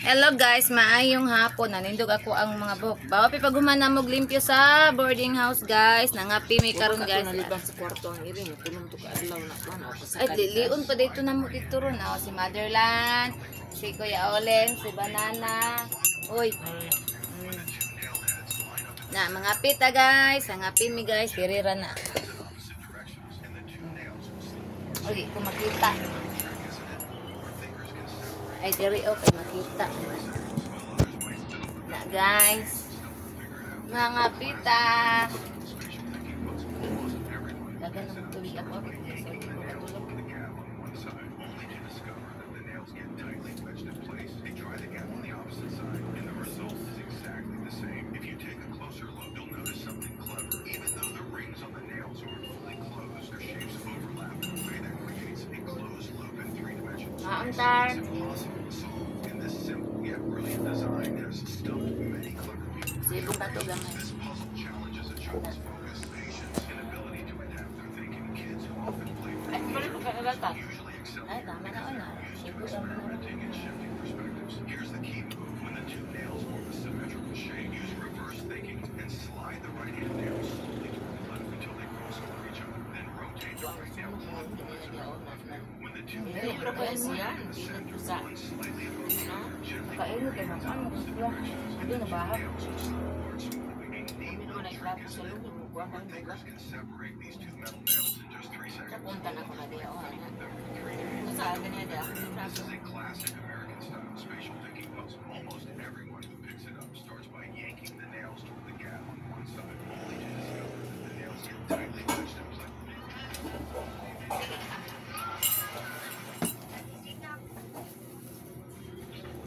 Hello guys, maayong hapon. Nanindog ako ang mga buhok. Bawa pi paghuman na mo limpyo sa boarding house guys. Nangapi mi karon guys. Nalibang sa kwarto ang iring. Punom to ka adlaw na ano. Ay liliun pa dito na mo dito ron. Si Motherland, si Kuya Olen, si Banana. Uy. Na mga pita guys, nangapi mi guys, dirira na. Uy, kung makita. Ay, diri okay, makita. Na guys. Mga pita. Dagan ng tuloy ako. Maantar. Sibong ka to gamay. Ay, balik ko ka agad. Ay, tama na ona. Sibong ka na. Hindi ko pa siya. Hindi ko sa. Kaino kay makan mo kuya. Hindi na bahag. Hindi mo na iklap sa lugar mo. Kuha ka ng lugar. Napunta na ko na diya. Sa akin niya diya.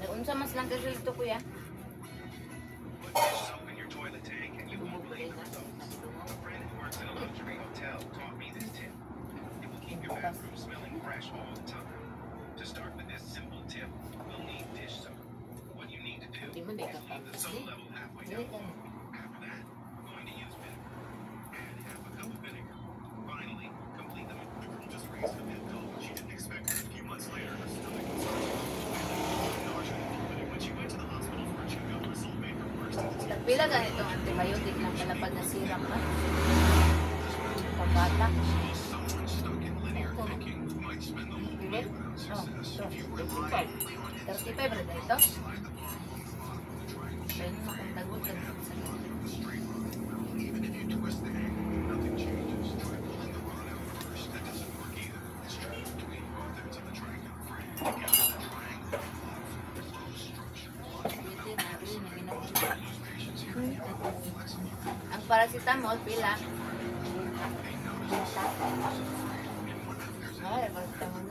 Unsa mas lang kasi ito kuya? Hindi mo na ikapapos. Pila ganito ang antibiotic lang palapad na syrup ha? Pambata. Pili? Oh, ito. 35 rin na ito? Pwede mo kung tagot ka sa ang paracetamol pila. Ay, paracetamol.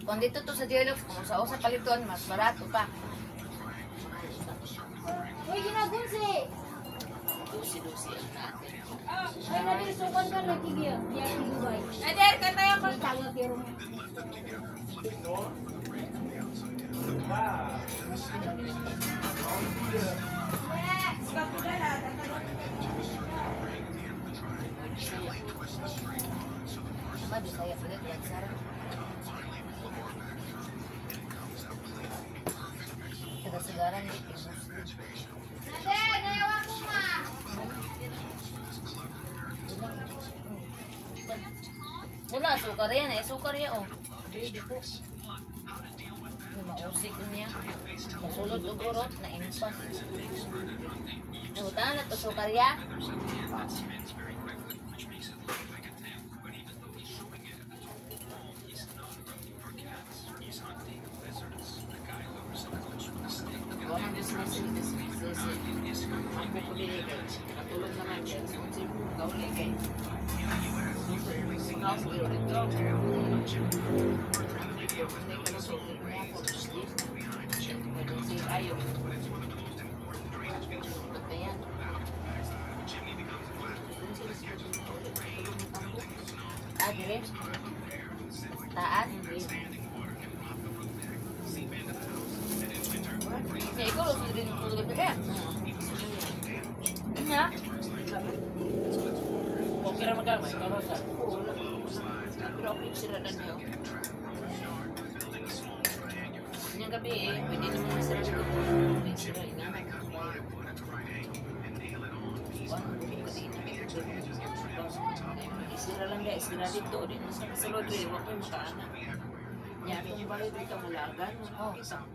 Kung dito to sa Dialux, kung sa palituan, mas barato pa. Uy, ginagunsi! Dusi-dusi ang natin. Ay, nalisukan ka na kibya. Diyan ang Dubai. Ader, katayo ko. Ang tawag pero mo. Sama, Bisaya ulit. Yan, Sarah. Taga-sagaran ni Pimus. Ate, nayawa ko ma! Wala, sukar yan eh. Sukar yan oh. Hindi po. Mausik niya. Masulod o gurot na impas. Nahutaan na to sukar yan. Orang business aku pilih guys. Katulad naman yan. Kung kau ligay. Kau sendiri itu. Ayo. Adre. Taat. Ya, ikaw lang sila din yung tulad na kaya. Ano? Okay na magkamay. Karosa. wala ko siradan niyo. Ngayong gabi pwede naman masira dito. May sira, inanak ko. Isira lang guys, sira dito. Din sa kasulod rin, huwag ko yung makaanak. Yan, itong bahay dito malagan. Oh, isang.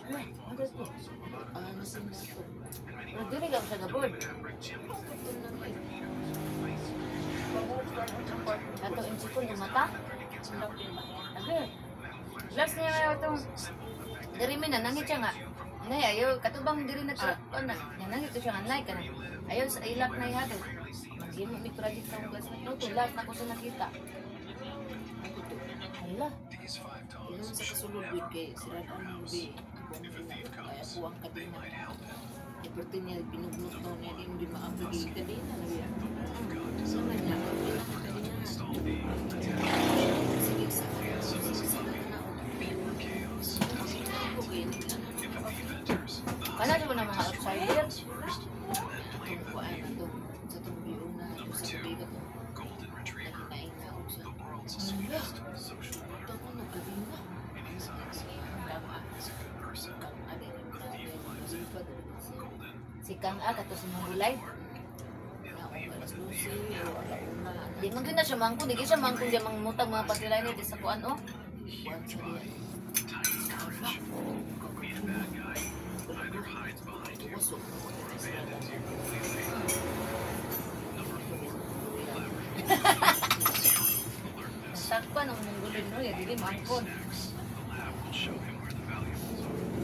Ano ito? Nasin na ito. Nagdinig ako sa gabon. Ato insipon yung mata. Aga. Last niya nga itong diri mi na nangit siya nga. Nay ayo katubang diri na siya. Ano na nangit siya nga nay kana. Ayaw sa ilak na ihado. Magimo mi project sa ugas na to. Last na ko sa nakita. Hala. Ilan sa kasulod with kay siradan ng bi. Kaya kuwang kadina. Iperti niya binugnot daw niya din maabigay kadina. Sama niya. Sige sa Kana sa mga outsider. Si Kang A kato sa mga gulay. Di man gina siya mangko, di siya mangko di mangmutang mga patilay ni sa kuan oh. Sakpan ang munggulin no, ya dili mangkon.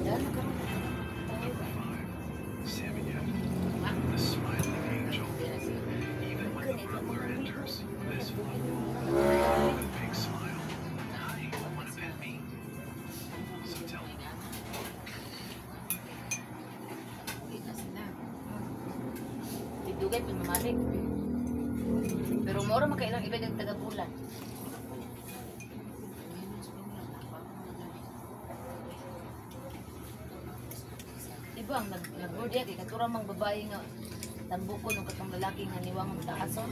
Dan ka. Dugay pagmamalik. Pero moro makailang iba yung taga-bulan. Diba ang nag-board yan, kay katurang mga babae nga tambuko nung katong lalaki nga niwang ang taason.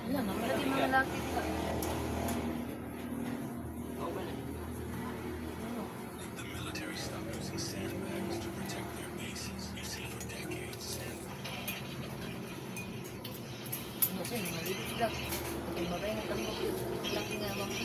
Wala, mamalagi mga lalaki pa. Kasi malibig sila. Kaya mabay nga tambok yun. Lalaki nga mga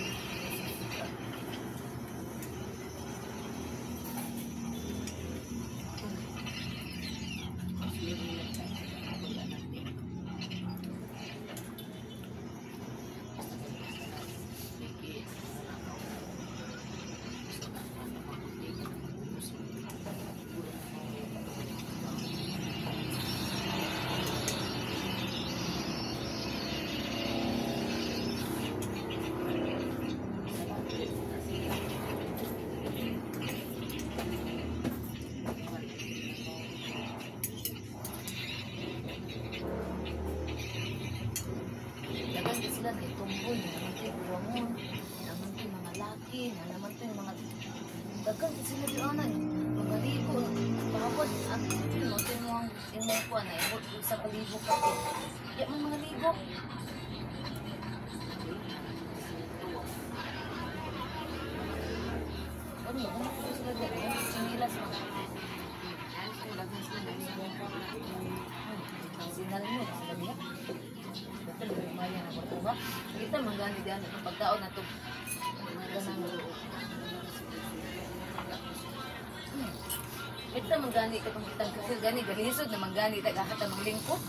sila na itumboy, naman ito yung buwangon, naman ito yung mga laki, naman ito yung mga dagan, sila yung anan, mga libo, bawat, ang ito yung mga kuwan na, yung sa kalibo ka ito, kaya mga libo. Ano ko sila dyan, sinilas mo. Sinal mo, sila niya. Betul, lumayan ako ito ba? Kita manggani dyan ang pagkaon na ito. Kita manggani ka itong kitang kasi gani, galisod na manggani, tagahat ang lingkod.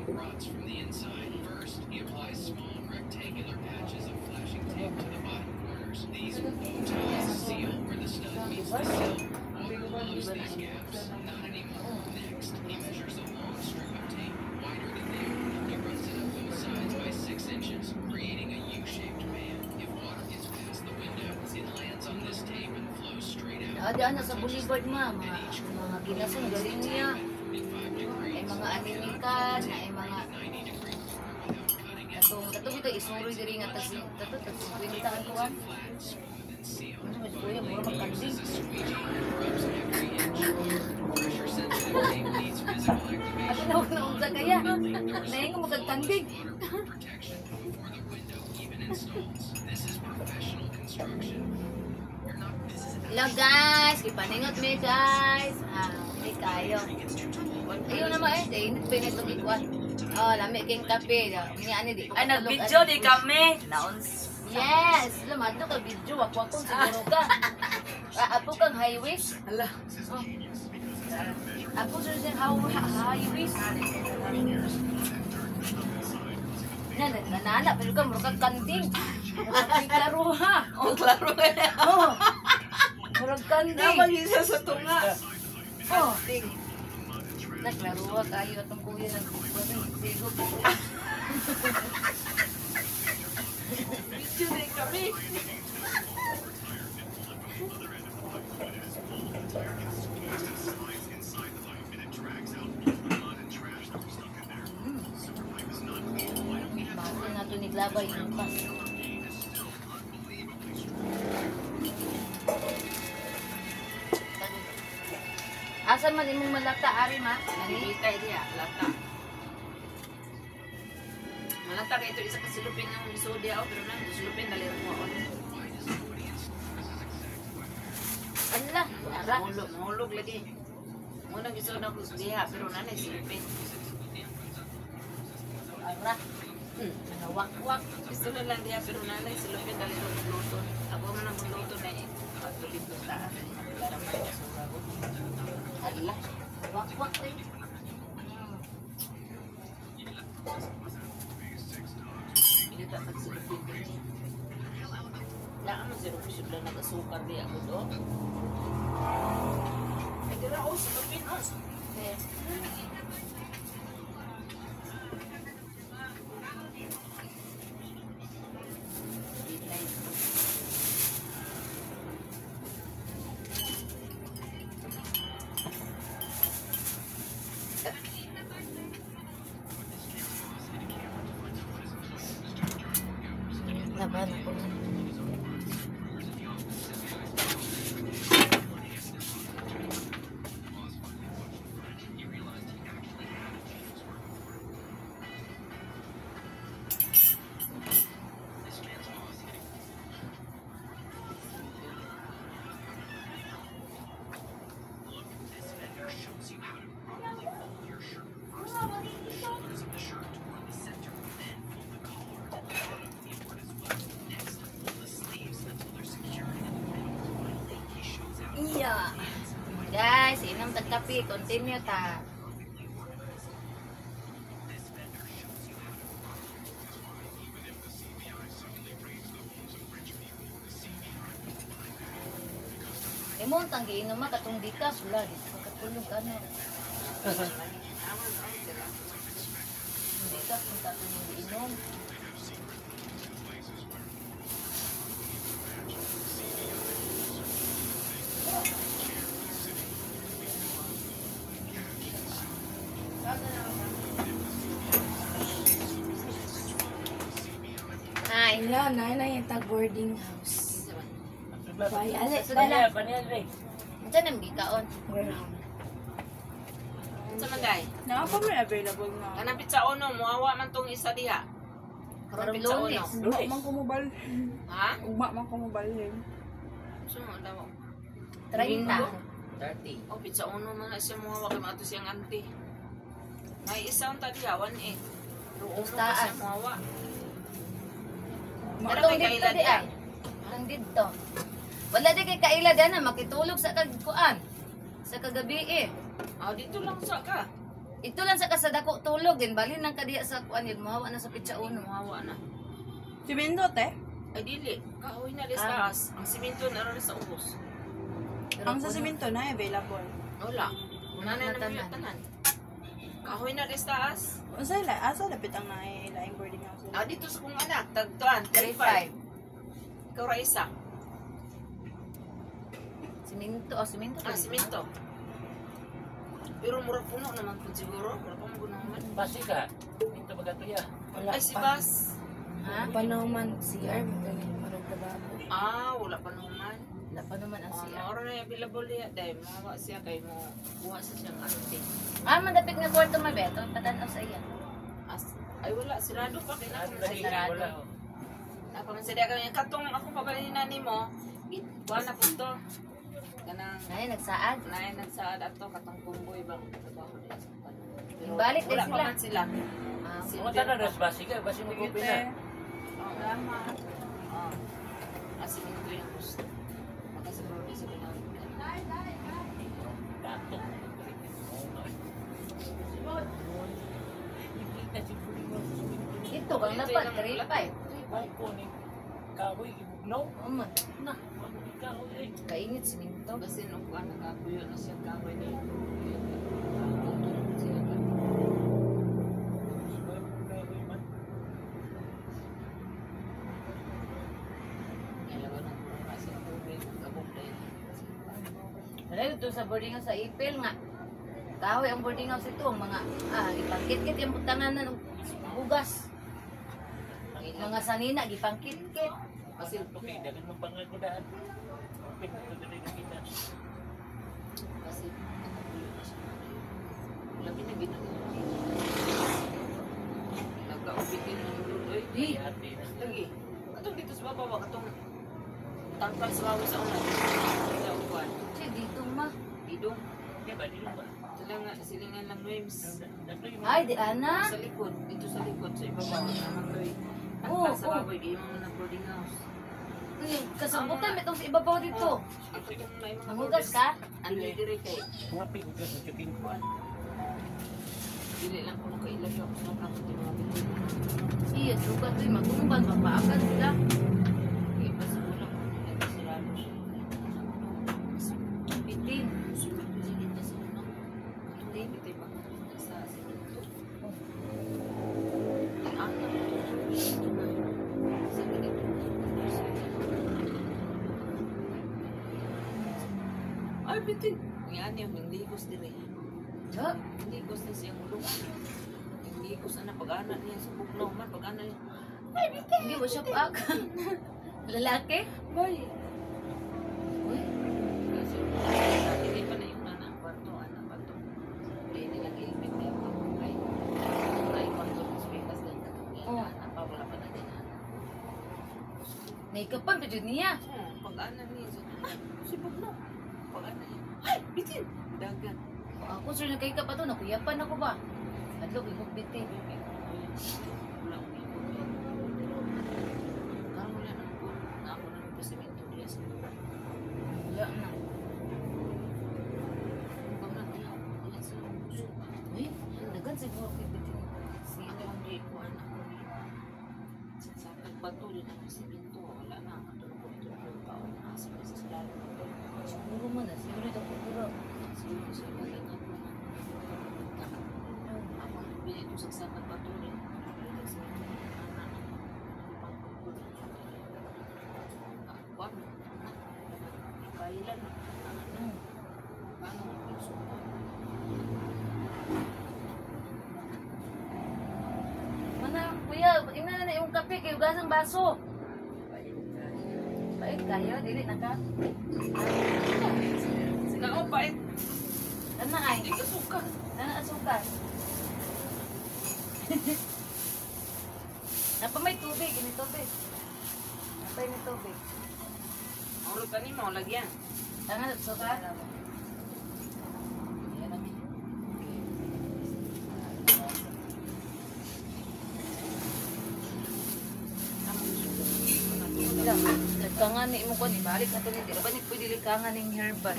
Rots from the inside. First, he applies small rectangular patches of flashing tape to the bottom corners. These bow ties seal where the stud meets the sill. Won't close these gaps. Not anymore. Next, he measures a long strip of tape, wider than there. He runs it up both sides by 6 inches, creating a U-shaped band. If water gets Ada na sa Boulevard ma, mga ginasong galing niya. Ay mga animikan, ay mga katong ito isuroy diri nga tas kwintaan ko an. Ano mas kuya mo magkanding. Ako na unsa kaya. Naing mo magkanding. Hello guys, ipaningot me guys. May kayo. Ayun naman init pa nito ikuan. Oh, lami king kape. Ini ani di. Ay, nag-video di kami. Naons. Yes, lamad ka video. Wak siguro ka. Apo kang highways. Hala. Oh. Apo sa highways. Nanana, pero ka murag kanding. Klaro ha. Oh, klaro ka na. Oh. Murag kanding. Napag-isa sa tunga. Oh, ting. Naklaruha kayo atong kuya ng sigo. Video di kami. Bakit na ito niglabay yung pas. Asan man imong malata, Ari ma? Nalibitay diya, lata. Malata kayo ito isa kasilupin ng sodia o pero nang silupin daliro mo ako. Ala, ara. Mahulog lagi. Muna gusto na ko diha pero nanay silupin. Ara. Nawak-wak. Gusto na lang diha pero nanay silupin daliro mo luto. Ako man ang luto na eh. Pagtulid ko ta. Para may kasura ko. Ala. Wak-wak eh. Hindi ta pagsilupin ko. Laan mo 0% lang nag-asukar di ako do. Ay dira o silupin o. Eh. Laban ako. Iya. Guys, inom tag kape, continue ta. Imong tang giinom ma katong dikas wala di katulog ka na. Dikas kung tatong giinom. Ay, Na yung tag boarding house. Bye, ale. Wala. Panel Diyan ang gikaon. Sa manday. Na pa may available na. Kanang pizza ono, muawa man tong isa diha. Karong Pizza ono. Lunes. Ugma man ko mobile. Ha? Ugma man ko mobile. Sumo daw. 30. 30. Oh, pizza ono man na siya muawa kay mato siyang auntie. May isang tadiha 1 Ustaan. Muawa. Katong dito di ay. Katong dito. Wala di kay kaila na makitulog sa kagkuan. Sa kagabi eh. Ah, dito lang sa ka. Ito lang sa kasadako tulog din balin lang kadiya sa kuan yun mahawa na sa pitsa uno. Muawa na. Simendo te. Ay dili, kahoy na rin sa taas. Ang simento na rin sa ubos. Ang sa simento na available. Wala. Una na naman yung tanan. Kahoy na rin sa taas. Unsa ila asa lapit ang laing boarding house. Ah, dito sa kong anak, tagtuan, 35. 35. Ikaw ra isa. Siminto, oh, siminto. Simento. Pero murag puno naman po siguro. Wala pa mo naman. Basi ka. Ito baga to ya. Wala Ay, si pa. Bas. Ha? Panaman, CR, magaling marang trabaho. Wala pa naman. Wala pa naman ang siya. Mauro na yung available niya. Dahil mawa siya kay mo. Kuha sa siyang ante. Madapit nga kwarto mo, Beto. Patanaw sa iya. Ay, wala. Sirado pa. Ano Kailangan lagi sa ka wala. Napamansadya ka niya. Katong ako pabalin ni nani mo. Kuha na po to. Ganang. Ay, nagsaad. Nayan nagsaad ato. Katong kumboy bang. Trabaho niya sa kanan. Pero Balik din wala pa sila. man sila. Kung na dos basi ka, basi mo ko pina. Salamat. Asiminto yung gusto. Makasiguro din sa pinag. Dato. Ito, kang dapat. 3-5. Kung kunin kahoy, ibugnaw. Uma. Na, kahoy eh. Kainit, siminto. Kasi nung kuha nakakuyo na siya kahoy niya. Kahoy man. Wala ito sa boarding house sa Ipil nga. Kahoy ang boarding house ito. Mga, ipangkit-kit yung butanganan ng bugas. Mga sanina, gipangkit-kit. Kasi ito kay dagan mo pangagudaan. Pinto dali na kita. Kasi labi na ginagawa. Nagka-ubitin ng luloy. Di, Ate na. Lagi. Katong dito sa baba, katong tangkal sa baba sa una. Sa uwan. siya dito ma. Idong. Di ba, di ba? Silingan lang names. Ay, di ana. Sa likod. Dito sa likod. Sa ibabaw. Naman ko Oo, tangkal sa oo. baba. Di mo na boarding house. Kasabutan, itong sa ibabaw dito. Ako itong may mga Mahugas ka? Ano yung dire kay? Mga pigugas sa chukin ko. Dili lang ko nakailagay ako sa mga kapatid mga bilhin. Iya, suka to yung magumban, mapaakan sila. Okay, basta wala ko. Nagkasirado siya. Bitin. Sulit ko siya dito sa ano. Hindi, ito yung mga sa simento. Ang anak ko. Sa ganito. Ay, bitin. Yan yung ligos din eh. Ha? Ligos na siyang ulong. Ligos na pag-anak niya sa bugnaw man. Pag-anak niya. Hindi mo siya paakan. Lalaki? Bay. Uy, Kasi hindi pa na yung nanang kwarto, anak pa to. Hindi nilang iipit na yung pagkakay. Ay, kwarto ng spekas din. Oh. Anak pa, wala pa na din anak. naikapan pa dyan niya. Pag-anak niya, ay, si Bugnaw. Pag-anak niya, ay, bitin. Dagan. Ako sir, nagkaika pa to, nakuyapan ako ba? Adlog, ibog bitin. Wala akong ikot. Karang wala na ako. Na ako na ng presimento niya sa lugar. Wala na. Pag nag-ihaw, yan sa puso. Uy, nagan siguro kay bitin. Sino ang di ko anak ko ni sa pagpatuloy ng presimento. Wala na. Katulog ko ito ng taon na sa sasalaran ko. Siguro mo na, siguro ito siguro. Siguro sa ibaling ako na. Ako bili ko sa sapat patuloy. Bili sa anak. Ipagpagpulong siya. Wag. Kailan. Hmm. Paano mo pagsuko? Mana, kuya, ina na yung kape, kayo gasang baso. Bait kayo, dili na ka. Sila ko pait. Ano ay? Hindi ka suka. Ano asukal? Napa may tubig, ini tubig. Napa ini tubig. Maulog ka ni mo, lagyan. Tangan at sukal. Likangan ni mo ko ni balik na to ni di ba ni pwede likangan ning herbal.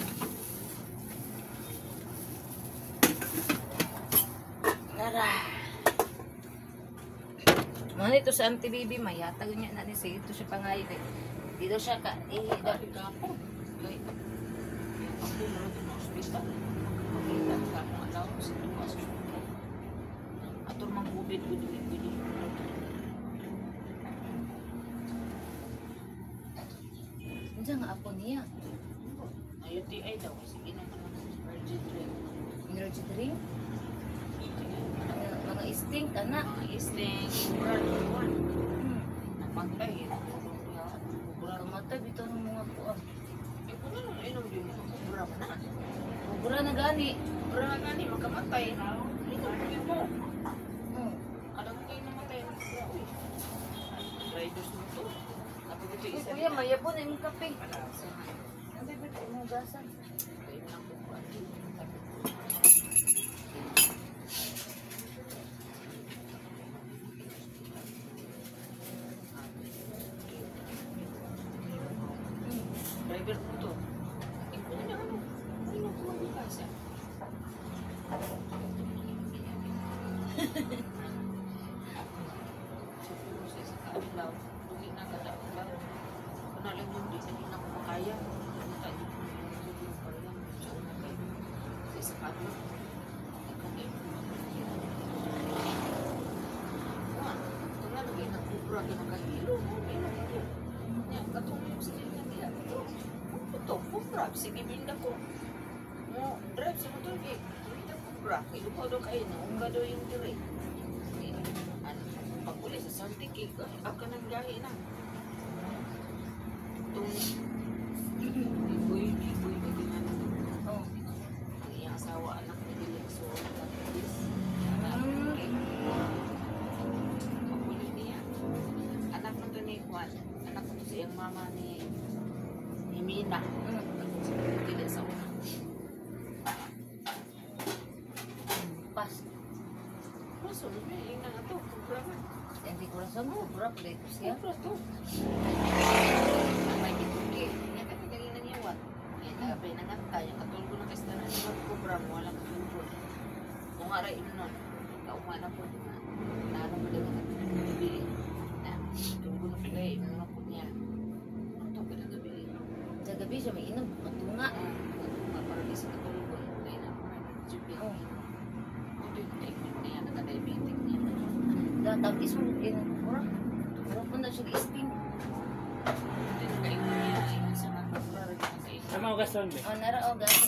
Nara. Mga ito sa Auntie Bibi, mayatag niya na ni sige ito siya pangayo kay dito siya ka Dati ka po. Kaya, ako meron din ng hospital. Makita ka akong allowance. Ito ka sa hospital. Ato mang COVID, pwede. Diyan nga ako niya. Ay, UTI daw. Sige na ka ng virgin drink. Energy drink. Mga instinct, anak. Mga isling, brand one. Namatay. Kamatay, bito ng mga kuwan. Eh, kung ano, inom din mo. Kubra ka na. Kubra na gani. Kubra na gani, magkamatay. Inom din mo. Hmm. Alam mo kayo namatay ng kubra. Uy. Riders mo to. Kapag ito Uy, isa. kuya, mayabon na yung kape. Sa Ang bibig ko mo gasan. kayo ng kubra. Driver mo to. Eh, kung ano, inom ko magbukas ah. Siguro sa isa kaadlaw, dugi na kada adlaw. Kuna lang yun, di na ko makaya. Ano tayo, hindi ko kaya. Sa una kayo, sa isa kaadlaw. Ikaw eh. Kuhan, ito nga lagi na kubra ka nakahilo. Inom ko. Yan, katulong sa kanya niya. Ito, kubra, sige binda ko. Mo, drive sa motor eh. Kita kubra, ilupaw daw kayo na. Unga daw yung dire. Pagkulay sa sartik, ako ka ng gahi na. Itong iboy, kailangan na ito. Oh. Ang iyang asawa, anak ni Dilik, so nagpapis. Pagkulay niya. Anak mo ito ni Juan. Anak mo ito siyang mama ni Mina. Dilik sa una. Pas. Maso, may ina nga ito. Kubra man. Hindi ko rasa mo. Kubra, play ko siya. Kubra to. May gitugi. Yan ka kanina niya, what? Yan na, pinanganta. Yung katulog ko ng kastanan. Yung kubra mo, walang katulog. Kung nga rin nun, kaumana po. Naano mo din ang bibili. Na, tulog ko na pilay. Ano po niya. Ito ka na gabi. Sa gabi siya may inom. Matunga. Parang isa katulog ko. Kaya na, jubi. Oh. Ito yung technique niya. Naka-diabetic niya. Databis mo. Kubra. Kubra po na siya isting. Ito yung kaingon niya. Ayun sa mga kubra. Rin ang kaingon. Sama ko gaston be. Oh, nara o gani.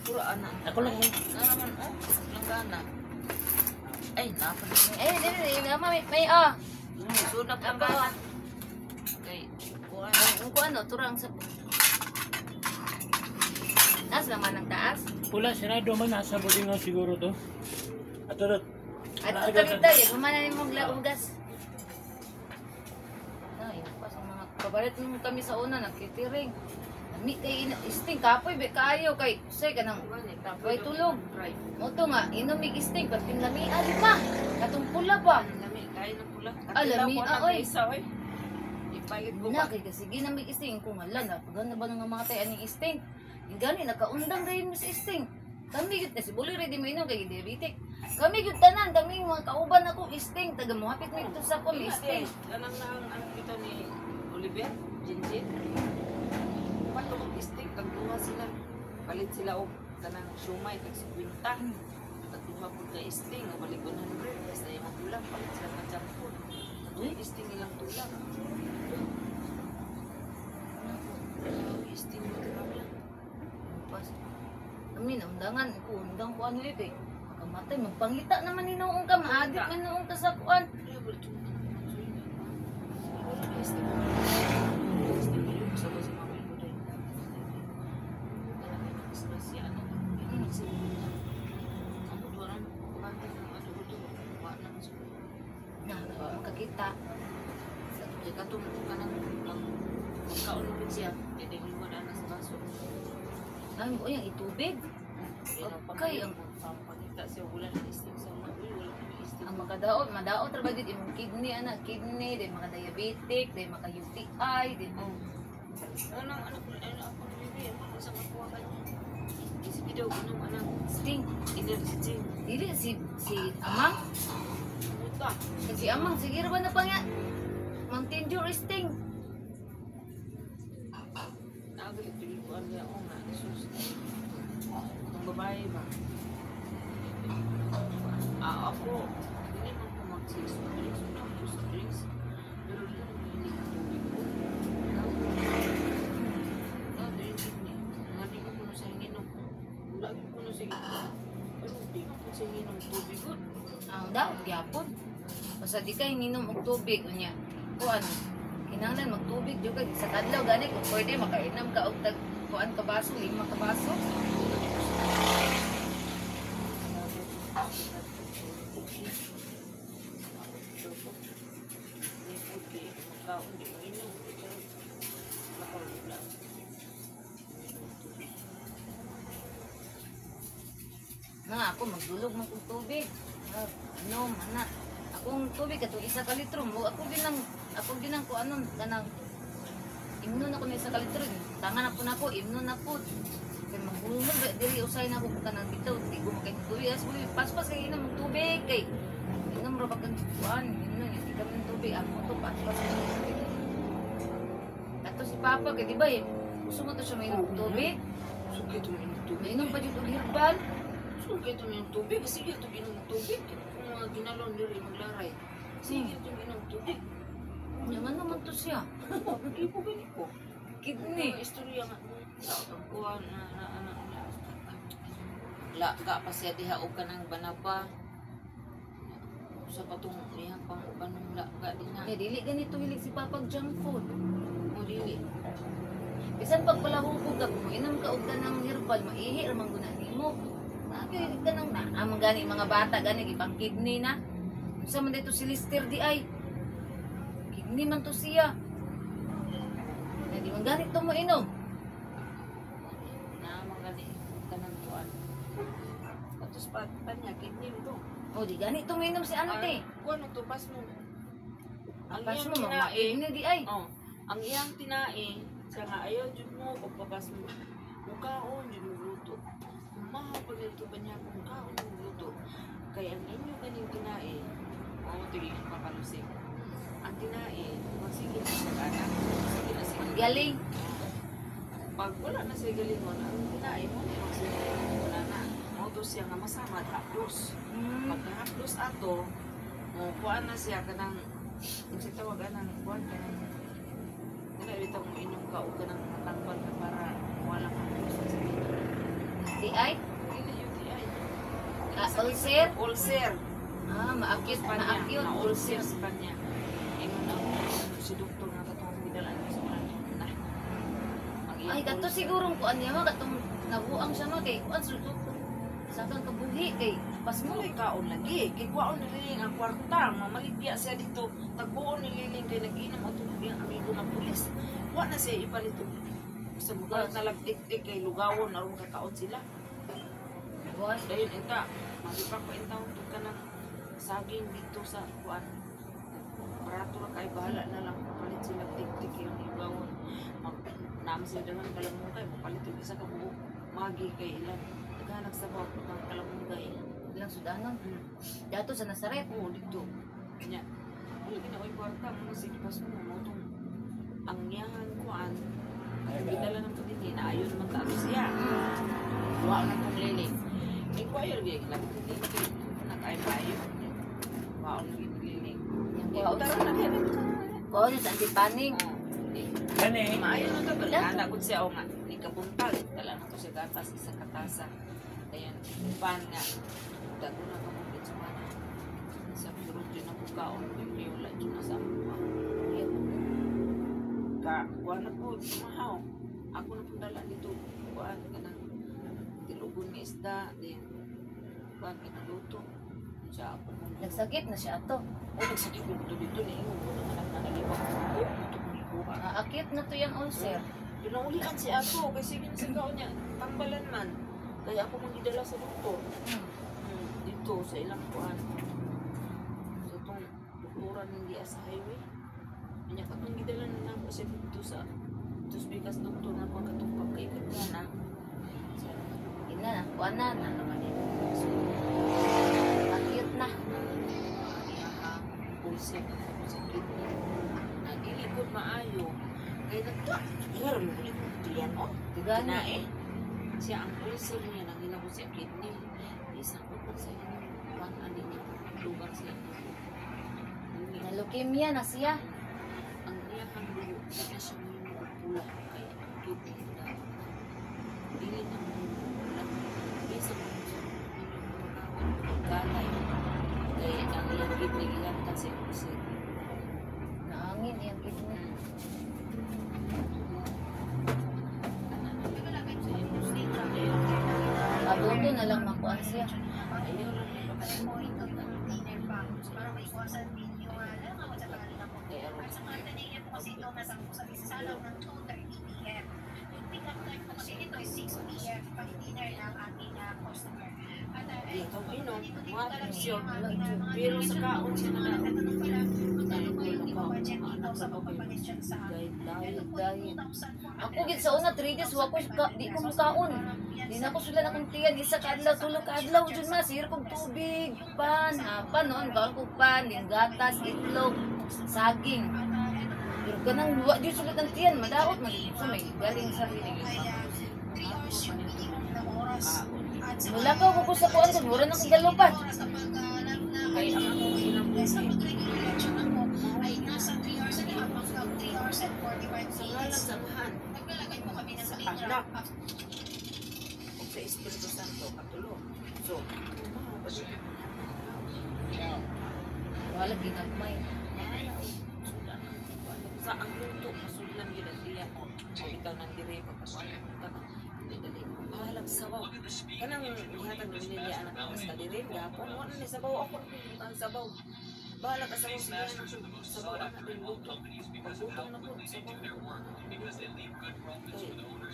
Puro anak. Ako lang yun. Naman, oh, langgana. Ay, napan. Eh, hindi. May ah. Sunak lang Apa? ba? Okay. Kuha. Ang kuan no, turang sa... Taas naman ang taas. Pula, sinado man nasa bulingaw siguro to. Ato dot. At kami tayo, gumana ni mong laugas. Ay, pas ang mga kabalit mo kami sa una, nagkitiring. Nami kay isting, kapoy, be kayo, kay say ka nang Way tulog. Moto nga, inumig isting, pag pinlami, di pa, katong pula pa. Lami, kain ng pula. Lami, oy. Isa, oy. Ipayot ko Na, ba? kay sige namig isting, kung hala na, paganda ba nga mga tayo aning isting? Yung gani, nakaundang rin mo sa isting. Kami yun, si Buli ready mo inom, kay diabetic. Kami yun tanan, kami mga kauban ako, isting, taga muhapit mo ito sa kong isting. Ganang na ang ano ito ni Oliver, Jinjin. Pato mag-stick, kagduha sila. Palit sila o kanang shumay, kag-50. Kagduha po ka isting, o balik 100. Basta yung mga tulang, palit sila ng jampon. Kagduha isting nilang tulang. Isting mo tulang. Pas, kami na undangan, undang ko ano ito eh. Kamatay, magpangita naman ni noong ka, maadit man noong ka sa kuan. Kaya ba ito? Isting mo. Isting mo yung sabi sa mga ko din. Kaya may nakaslasya, ano? Ako doon, bakit ang ato-ato? Wala naman sa Na, makakita. Kaya katong ka nang magkaunubin siya, kaya yung wala na sa baso. Ay, o yung itubig. Okay, ang pagkita siya, wala na isting sa mga wala na isting. ang makadaot, madaot trabaho din imong kidney ana, kidney, di maka diabetic, di maka UTI, di Oh. Ano ako bibi, ako sa makuha ka. Isip daw ng anak, sting. either si Jing, Dili si Amang, puta. si Amang sige ra ba na pa nga. Mang tinjur sting. Nagalit pilikuan niya, oh nga, Jesus. Ang babae ba? Ako, hindi man ko mag-sis. Drinks, drinks. Pero hindi ko hindi ko tubig ko. Drinks. tubig good. Ang daot gyapon. Basta di kay minom og tubig unya. Kuan kinahanglan magtubig jud kay sa kadlaw gani kung pwede makainom ka og tag kuan ka baso, 5 ka baso. Na ako magdulog man kog tubig. Inom ana. Akong tubig kato 1 ka litro mo. Ako din ang kuanon kanang imnon ako ni 1 ka litro. Tangan na po nako, imnon na po. Kay maghulog diri usay na ako kanang bitaw, di ko makay tubig. As mo paspas kay inom og tubig kay. Inom ra bakang kuan, imnon di ka man tubig. Ako to paspas. Ato si Papa kay di ba gusto mo to siya mainom og tubig. Sugay to minum tubig. Mainom pa jud og herbal. Sugay to minum tubig. Sige to minum tubig. Kung mga ginalon diri maglaray. Sige to minum tubig. Yaman naman to siya. Ipo gani ko. Kidney. Istorya nga. Kuan na ga pa siya diha og kanang banaba. Sa patong niya pang ubanong ga din na. Kaya dili ganito hilig si Papa og junk food. Mo dili. Bisan pag palahubog ka, kung inom ka og kanang herbal, maihi ra man guna nimo. Nakay kanang na amang gani mga bata gani gipang kidney na. Unsa man dito si Lister di ay. Kidney man to siya. Na di man gani to mo inom. Na magani kanang kuan. Katus pa niya kidney to. O di gani to mo inom si ante. Kuan to pas mo. Ang Pas iyang mo mga tinae. kidney di ay. Oh, ang iyang tinae siya nga ayaw jud mo pagpapas mo. Mukaon jud mo luto. Mahal pa dito ba niya kung mukaon mo luto. Kaya ang inyo kaning tinae, oh, tiri papalusik. Ang tinae, magsige na siya anak. Magsige na siya. Ang galing. Pag wala na siya galingon, ang tinae mo, magsige wala na. Moto siya nga masama, haplos. Pag nahaplos ato, kuhaan na siya kanang, kung siya tawagan ng kuhaan ka ng, wala rin mo inyong ka o kanang matangkal na para walang haplos sa sakit. Di ay. Hindi yung TI. Ulcer. Ulcer. Maakit Pa niya, maakit na-ulcer sa kanya. Ingon na, si doktor nga katong bidalan sa kanya. Ang iyang Ay kato ulcer. sigurong kuan niya ma katong nabuang siya ma kay kuan sulto. Sa kang kabuhi kay pas mo. Mulay kaon lagi. Kay kuwaon ni Liling ang kwarta. Mamaligya siya dito. Tagbuon ni Liling kay nag-inom at yung amigo ng pulis. Wa na siya ipalito. Sa bukas na lagtik-tik kay lugawon aron kakaon sila. Buwan. Dahil ita, magipak pa intawon to ka ng saging dito sa kuan. Barato ra kay bahala na lang palit sila tik-tik yung lugawon. Naman sila dalang kalamungkay. Mapalit yung isa ka buo. Magi kay ilang. Naghanap sa bawat ng kalamungkay. Ilang sudanon. Dato sa Nazaret. Oo, dito. Kanya, wala ginawa kwarta mo sige pas mo mo tong ang yahan kuan. Ay bidala ng pagditi na ayon naman tayo siya. Wa na tong liling. Ay kuya lagi lang dito. Nakay-payo. Wa na liling. Wa Wa tara na kaya dito. Kuan sa antipaning. Gani. Maayo na to balik anak ko siya o nga. Ni kabuntag dala na to siya gatas sa katasa. Ayan, pan nga. Dago na ka mo sa mana. Sa purot yun ang bukaon. Pipiola yun na sa mga. Kuha na po, tumahaw. Ako na po dala dito. Kuhaan ka ng tilugon ni isda. Then, kuhaan ka ng luto. Siya ako po. Nagsakit na siya ato. O, nagsakit ko dito ni Ingo. Kung anak na nalibak ko. Ito ko ni Kuha. Aakit na to yung ulcer. Yun ang ulian si Ato. Kasi ginasigaw niya. Tambalan man. Kaya ako magidala sa doktor. Dito sa ilang kuhaan. Sa itong doktoran hindi sa highway. Kanya katong gidala na lang kasi dito sa tos bigas doktor na pang katong pagkaikat niya na. Ina na, kuan na na. Akit na. Ulcer sa kidney. Nagilikod maayo. Kaya nagka. Pero mo ulit tiyan o. Tigana. Tinae. Siya ang ulcer niya nangilabot sa kidney. Isa ko po sa inyo. Pang ano niya. Lugar siya. Na leukemia na siya. Ang iyakang dugo, kaya siya may pula kaya kidney na dili na mo pula. Isa mo siya, gala Pilihan kasi kasi. Naangin yung kidney. Aboto na lang makuha siya. Ito, Pino, mga pensyon. Pero sa kaon siya na daw. Dahil. Ako gid sa una 3 days wa ko di ko mukaon. Di na ko sila nakong tiyan isa ka adlaw tulog ka adlaw jud masir kog tubig, pan, noon ba ko pan, gatas, itlog, saging. Pero kanang luwa jud sulit ang tiyan madaot man sa may galing sa Wala ka ko sa kuan sa mura na kong galupan. Kaya ang akong sinabuhay ay nasa 3 hours and a half hanggang 3 hours and 45 sa ngalan minutes. sa Mahan, Naglalagay po kami ng sa speaker. anak, o sa Espiritu Santo, katulong. So, Wala ginagmay. sa ang luto, masulang yun ang diya ko. O ikaw nang dire, pagkakasin ka, bahalang sabaw. Kanang ihatag na nila anak ko sa dire, gapon, wala na sabaw ako, ang sabaw. Bahala ka sabaw siya na sabaw anak din luto. Pagluto na po, sabaw na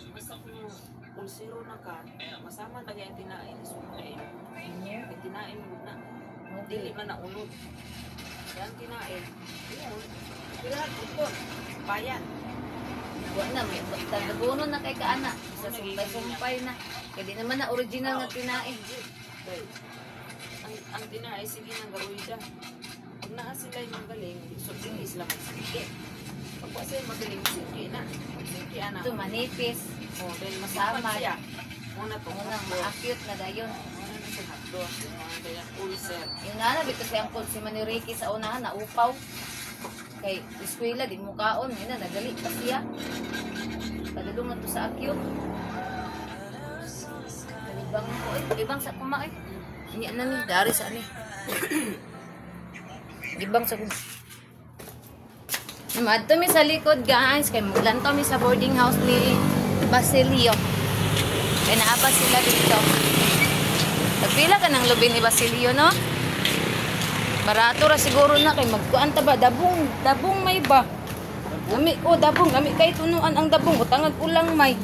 basta kung pulsiro na ka, masama tayo yung tinain, sumain. Yung tinain mo na, dili man na unod. Yan tinain, yun. Pirahan po po, bayan. Wa na may tagabuno na kay kaana. Sa sumpay-sumpay na. Kaya di naman na original nga tinain. Okay. Ang tinaay, sige ng garuida. Pag naa sila yung magaling, so hindi sila magsiki. Pag pa sila magaling, siki na. Siki na. Ito manipis. Oh, dahil Masama. masama siya. Muna to, Unang hotdog. ma-acute na dayon. Muna na si hotdog. Muna kaya ulcer. Yung nana, bito siyang si Maniriki sa unahan, naupaw. Kay eskwela, di mo kaon. Yun na, nagali pa siya. Padulungan to sa acute. Kalibang ko eh. Kalibang sa kumain. Hindi na ni, dari sa ani. Gibang sa kumain. Madto mi sa likod guys. Kay maglantaw mi sa boarding house ni Basilio. Kaya naabas sila dito. Nagpila ka ng lubin ni Basilio, no? Barato ra siguro na kay magkuan ta ba dabong may ba. Gami ko dabong, gami kay tunuan ang dabong utangag ulang may.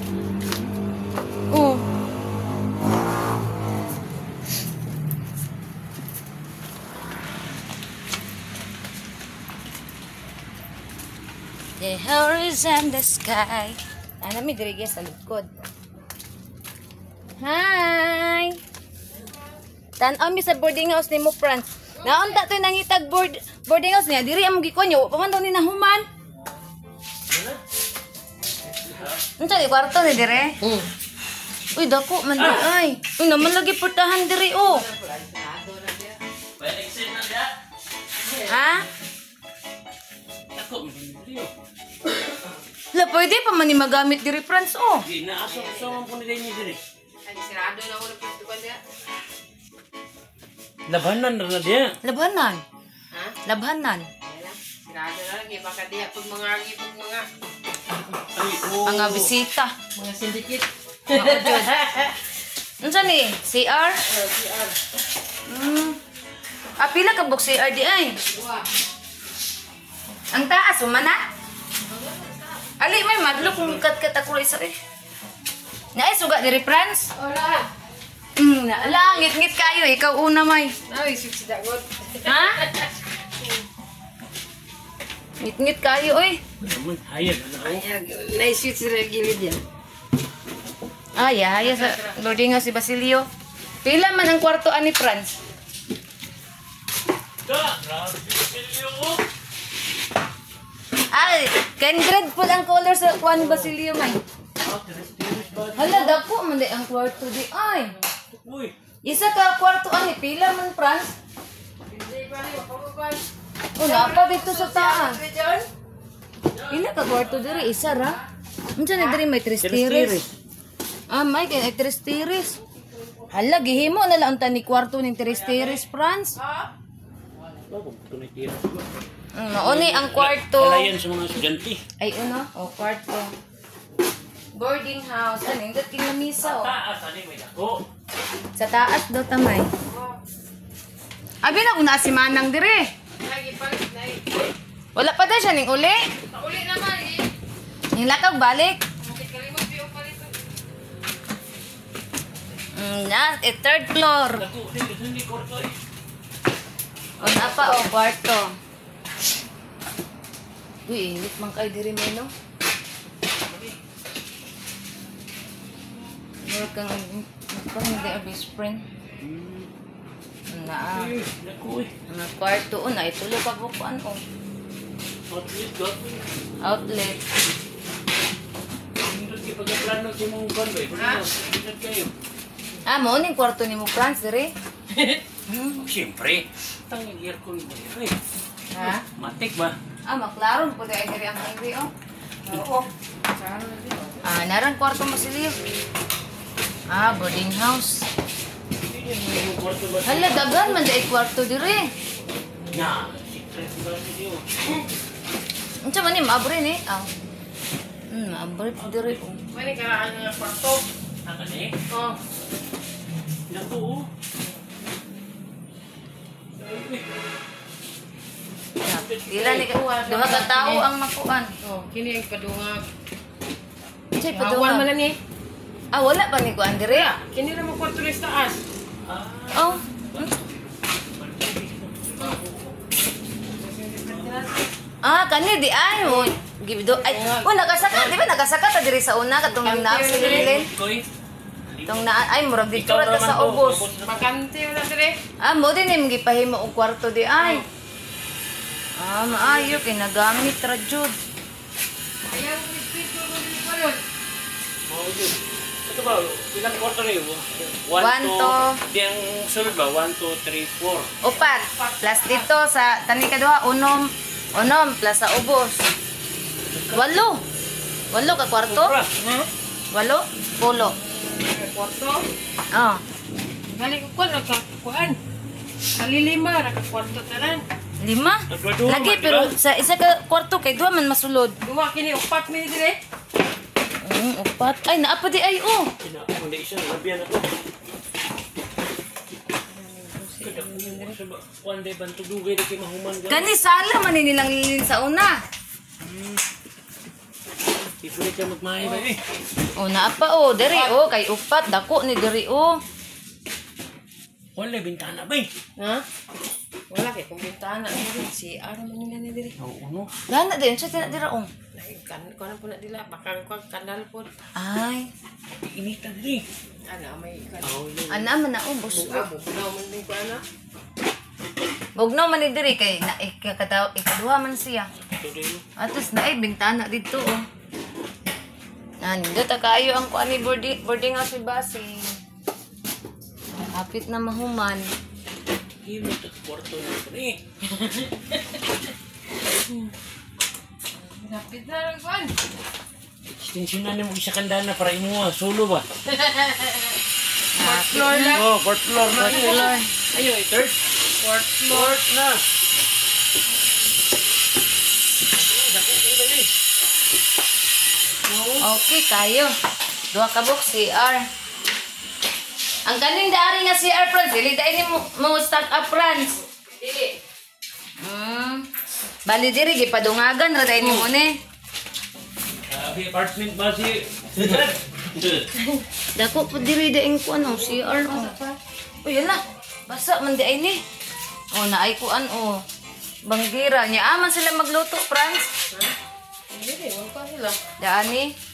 Oh. The horizon, the sky. Ana mi diri sa likod. Hi. Tan-aw mi sa boarding house ni mo, Franz. Naunta to nangitag boarding house niya. Diri among gikonyo, pa man daw ni nahuman. Unsa di kwarto ni dire? Uy, dako man di ay. Uy, naman lagi portahan diri oh. Ha? Ako, hindi yun. La, pwede pa man ni magamit diri, Franz oh. Hindi, naaso-aso ang punilay niya diri. Sirado na ako ng festival niya. Labanan na dia. Labanan. Ha? Labanan. Sirado na lang, baka diya pag mga Ay, oh. Mga bisita. mga syndicate. Unsa ni? CR? CR. Pila ka box CR di ay? Ang taas, umana? Ali, may madlo kung kat ako isa eh. Naay, suga diri, Franz? Wala. Ala, ngit-ngit kayo. Ikaw una, may. Ay, siksi dagot. Ha? Ngit-ngit kayo, oy. Naman, hayag na ako. Naisweet sila gilid yan. Ay, haya sa boarding house si Basilio. Pila man ang kwarto ani Franz? Grabe, Silyo. Ay, kindred po ang color sa kuha ni Basilio, may. Hala, dako man di ang kwarto di. Ay, Uy, isa ka kwarto ani. Pila man, Franz? Oh, napa dito sa taas. Pila ka kwarto diri? Isa ra? Unsa na diri may tres-tiris? May kay tres-tiris. Hala, gihimo na lang ta ni kwarto ning tres-tiris, Franz. Oh, kung tunay tira. Mauni ang kwarto. Kalayan sa mga estudyante. Ay, kwarto. Boarding house. Ano, yung dating na misa, Taas, ano may dako. Sa taas daw, tamay. Abi na, una si Manang dire. Wala pa daw siya, ning uli. Uli naman eh. Yung lakag balik. Kalimot yung palit. Third floor. Dako, hindi korto eh. O, napa, kwarto. Uy, init man kayo diri mo, no? Mura kang, parang hindi ang best friend. Dako eh. Ang kwarto, na itulo pa bukuan, Outlet, dako. Outlet. Hindi kayo pagkaplano sa mga uban ba? Pagkaplano kayo. Mo ning kwarto ni mo, Franz, dire? Siyempre. Tanging aircon ba yun eh. Ha? Matik ba? Maklaro po dahil dire ang highway, Oo. Naran kwarto mo si Liv. Boarding house. Hindi yan yung kwarto ba? Hala, dagan man dahil kwarto dire. Na, secret ba siya? Ang sama ni, maabre ni. Maabre po dire. Mani karaan nga kwarto. Akan eh? Oh. Naku oh. Dila ni duha ka tao ang makuan. Oh, kini ang padungag. Chay Awan man padunga. na ni. Wala pa ni kuan dire. Kini na mo kwarto ni sa taas. Oh. Kani di ay mo. Gibido ay. Nakasaka, di ba nakasaka ta diri sa una katong na sa Lilin. Koy. Tong na ay murag dito ra ta sa ubos. Makante na dire. Mo din im gipahimo og kwarto di ay. Maayo kay nagamit ra jud. Ayaw ni pito mo ni paron. Mao yun. Ito ba? Ilang kwarto na yun? One, two. Diyang sulod ba? 1, 2, 3, 4. Upat plus dito sa tani kaduha unom plus sa ubos. 8 ka kwarto? Ha? 8? Pulo. Kwarto. Balik ko nagkakuan. Kalilima ra ka kwarto tanan. 5? Nagdua-dua Lagi man, pero diba? sa isa ka kwarto kay duha man masulod. Duwa kini upat mi dire. Upat. Ay naapa di ay Hindi siya. Labihan ako. Kuan day bantog dugay na kayo mahuman. Kani sala man ni nilang lilin sa una. Ipuli ka magmahay ba eh. Naapa diri kay upat dako ni diri Wala bintana ba eh. Ha? Wala kay kung bintana dire si ara man nila ni dire. Oo no. Gana din sa tinadira Kan ko na po na dila bakang ko kanal po. Ay, Inita diri. Ana may kan. Oo yun. ana man na ubos. Abo na man din ko ana. Bugnaw man ni diri kay na ikaduha man siya. Ito din. Atos na ay bintana dito Nandito kayo ang kuan ni boarding house ni Basing. Hapit na mahuman. Himot at kwarto na ito eh. Napit na lang kuan. Extension na mo isa kandana para imo solo ba? Fourth floor na. Oh, fourth floor na. Floor. Ayo, third. Fourth floor. Fourth na. Dako kayo ba eh? Okay kayo. Duha ka box CR. Ang kaning daari nga CR Franz, dili dai ni mo start up Franz. Dili. Bali diri gipadungagan ra dai ni mo ni. Grabe, apartment ba si... Dako po diri daing kuan CR Uy yala. Basa man di ay ni. Naay kuan Banggira nya aman sila magluto Franz. Dili, wala pa sila. Daani.